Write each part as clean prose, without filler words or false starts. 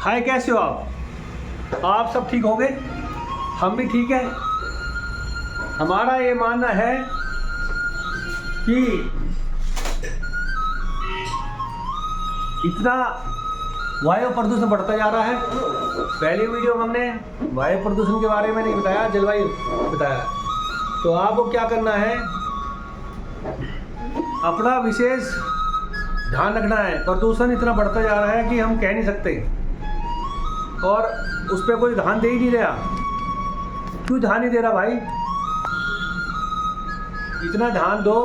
हाय, कैसे हो आप सब ठीक होंगे? हम भी ठीक है। हमारा ये मानना है कि इतना वायु प्रदूषण बढ़ता जा रहा है। पहली वीडियो में हमने वायु प्रदूषण के बारे में नहीं बताया, जलवायु बताया। तो आपको क्या करना है, अपना विशेष ध्यान रखना है। प्रदूषण इतना बढ़ता जा रहा है कि हम कह नहीं सकते, और उस पर कोई ध्यान दे ही नहीं रहा। क्यों ध्यान नहीं दे रहा भाई? इतना ध्यान दो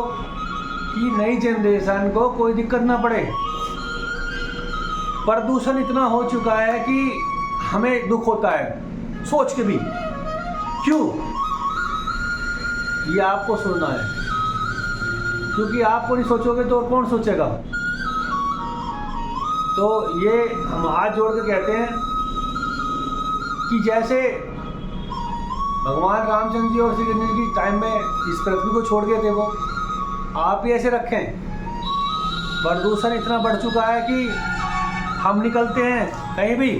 कि नई जनरेशन को कोई दिक्कत ना पड़े। प्रदूषण इतना हो चुका है कि हमें दुख होता है सोच के भी। क्यों? ये आपको सुनना है, क्योंकि आपको नहीं सोचोगे तो और कौन सोचेगा। तो ये हम हाथ जोड़ के कहते हैं कि जैसे भगवान रामचंद्र जी और श्री कृष्ण जी टाइम में इस पृथ्वी को छोड़ गए थे, वो आप ही ऐसे रखें। प्रदूषण इतना बढ़ चुका है कि हम निकलते हैं कहीं भी,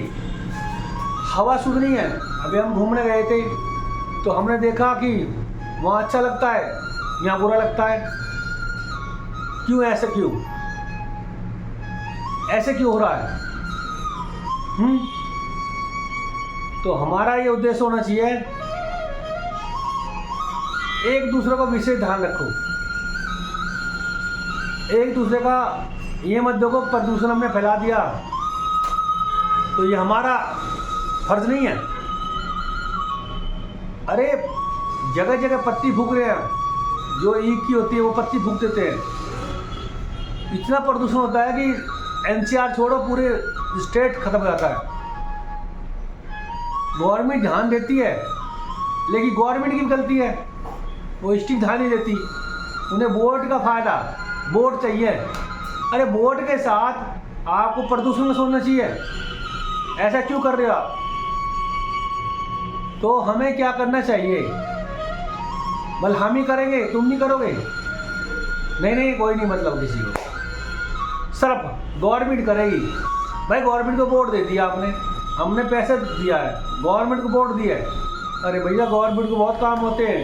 हवा शुद्ध नहीं है। अभी हम घूमने गए थे तो हमने देखा कि वहाँ अच्छा लगता है, यहाँ बुरा लगता है। क्यों? ऐसे क्यों हो रहा है? तो हमारा ये उद्देश्य होना चाहिए, एक दूसरे को विशेष ध्यान रखो। एक दूसरे का ये मत देखो प्रदूषण हमने फैला दिया तो ये हमारा फर्ज नहीं है। अरे जगह जगह पत्ती फूक रहे हैं, जो ईख की होती है वो पत्ती फूक देते हैं। इतना प्रदूषण होता है कि एनसीआर छोड़ो, पूरे स्टेट खत्म हो जाता है। गवर्नमेंट ध्यान देती है, लेकिन गवर्नमेंट की गलती है, वो स्टिक ध्यान नहीं देती। उन्हें वोट का फायदा, वोट चाहिए। अरे वोट के साथ आपको प्रदूषण में सोचना चाहिए। ऐसा क्यों कर रहे हो आप? तो हमें क्या करना चाहिए? बल हम ही करेंगे, तुम नहीं करोगे? नहीं, कोई नहीं, मतलब किसी को सिर्फ गवर्नमेंट करेगी। भाई गवर्नमेंट को वोट दे दिया आपने, हमने पैसे दिया है, गवर्नमेंट को वोट दिया है। अरे भैया गवर्नमेंट को बहुत काम होते हैं।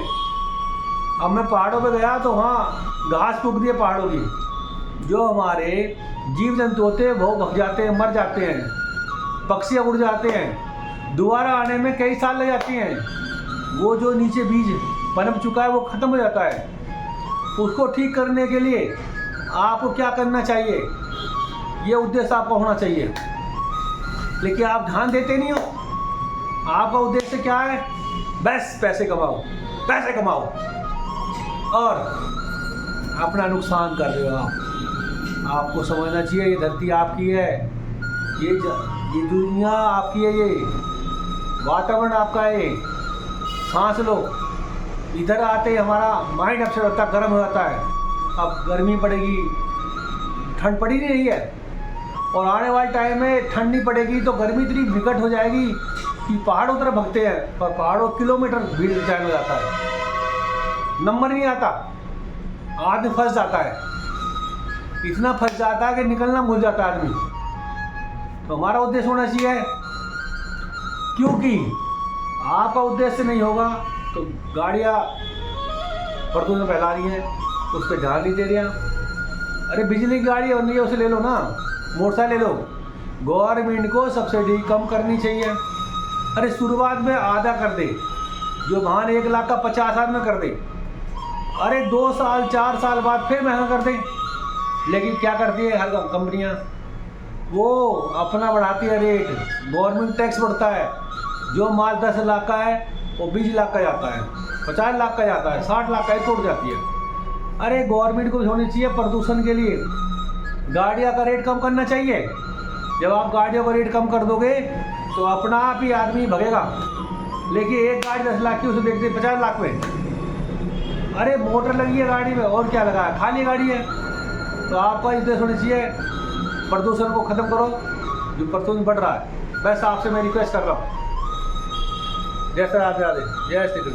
अब मैं पहाड़ों पे गया तो वहाँ घास फूक दिए पहाड़ों की। जो हमारे जीव जंतु होते हैं वो भग जाते हैं, मर जाते हैं, पक्षी उड़ जाते हैं, दोबारा आने में कई साल लग जाते हैं। वो जो नीचे बीज पनप चुका है वो ख़त्म हो जाता है। उसको ठीक करने के लिए आपको क्या करना चाहिए, ये उद्देश्य आपका होना चाहिए। लेकिन आप ध्यान देते नहीं हो। आपका उद्देश्य क्या है? बस पैसे कमाओ और अपना नुकसान कर रहे हो आप। आपको समझना चाहिए ये धरती आपकी है, ये दुनिया आपकी है, ये वातावरण आपका है। सांस लो। इधर आते ही हमारा माइंड अपसेट होता है, गर्म हो जाता है। अब गर्मी पड़ेगी, ठंड पड़ी नहीं रही है, और आने वाले टाइम में ठंड नहीं पड़ेगी तो गर्मी इतनी विकट हो जाएगी कि पहाड़ों तरफ भगते हैं, पर पहाड़ों किलोमीटर भीड़ जाने हो जाता है, नंबर नहीं आता, आदमी फंस जाता है। इतना फंस जाता है कि निकलना भूल जाता है आदमी। तो हमारा उद्देश्य होना चाहिए, क्योंकि आपका उद्देश्य नहीं होगा तो गाड़ियाँ प्रदूषण फैला रही हैं, उस पर ध्यान नहीं दे रही। अरे बिजली की गाड़ी और नहीं है, उसे ले लो ना, मोटरसाइकिल ले लो। गवर्नमेंट को सब्सिडी कम करनी चाहिए। अरे शुरुआत में आधा कर दे, जो वाहन 1 लाख का 50,000 में कर दे। अरे 2 साल 4 साल बाद फिर महंगा कर दे। लेकिन क्या करती है हर कंपनियां, वो अपना बढ़ाती है रेट, गवर्नमेंट टैक्स बढ़ता है। जो माल 10 लाख का है वो 20 लाख का जाता है, 50 लाख का जाता है, 60 लाख का तोड़ जाती है। अरे गवर्नमेंट को भी होनी चाहिए प्रदूषण के लिए गाड़ियों का रेट कम करना चाहिए। जब आप गाड़ियों का रेट कम कर दोगे तो अपना आप ही आदमी भगेगा। लेकिन एक गाड़ी 10 लाख की, उसे देखते 50 लाख में। अरे मोटर लगी है गाड़ी में, और क्या लगा है, खाली गाड़ी है। तो आपका उद्देश्य होना चाहिए प्रदूषण को ख़त्म करो, जो प्रदूषण बढ़ रहा है। बस आपसे मैं रिक्वेस्ट कर रहा हूँ। जय श्री राधे, जय श्री कृष्ण।